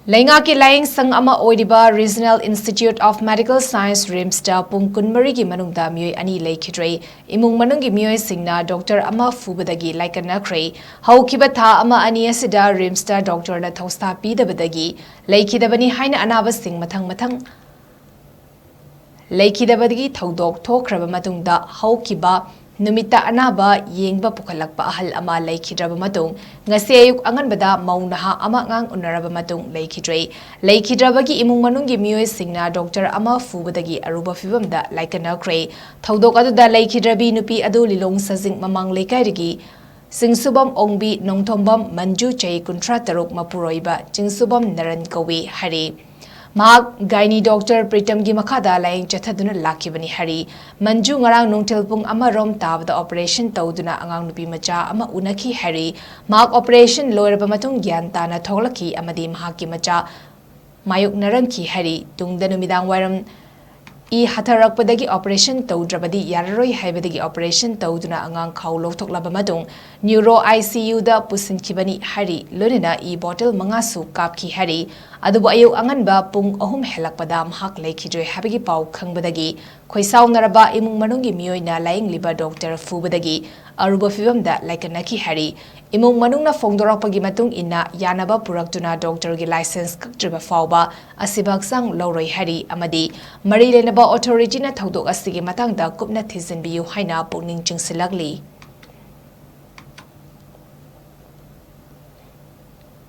Leingakki LAYENGSANG ama OIRIBA Regional Institute of Medical Science RIMS-ta Pung kunmarigi Manungda Meeoi ani Leikhidre EMUNG manunggi Meeoi singna Dr. ama PHUBADAGI LAYKATNAKHRE haukiba tha ama ani asida RIMS-ta Dr. na thausta pidabadagi Leikhidabani haina anaba sing mathang Leikhidabadagi thaudok thokraba matungda haukiba Numita anaba yengba pukhalakpa ahal ama Leikhidre matung ngasi ayuk anganbada maunaha ama ngang unaraba matung Leikhidre bagi imung manunggi Meeoi singna Dr. ama PHUBADAGI aruba fibamda LAYKATNAKHRE thaudok aduda Leikhidre bi nupi adu lilong sajing mamang leikairigi Singsubam ongbi nongthombam manju chai kuntra taruk mapuroiba Singsubam naran kawi hari Mak Gaini Doctor Pritam gi makada layeng chathaduna lakibani hari Manju ngarang nungtil pung ama rom tabda operation tawduna angang nupi macha ama unaki hari Mak operation loiraba matung gyan tana thoglaki amadi mahaki macha mayuk narangki hari tungda numidang wairam hatharakpadagi operation tawdrabadi yararoi haibadagi operation tawduna angang khau loktoklaba matung neuro ICU da pusinkhibani hari lonina bottle mangasu kapki hari adubu ayu anganba pung ahum helakpada mahak Leikhidre habagi pau khangbadagi khoisaw naraba imung manunggi Meeoi na layeng liba Dr. PHUBADAGI aruba fibamda LAYKATNAKHRE hari imung manungna fongdorakpagi matung inna yanaba puraktuna Dr. gi license kaktriba fawba asibaksang loroi hari amadi mari lenaba authority na thaudok asigi matangda kupna thizinbiyu haina pungning chingsilagli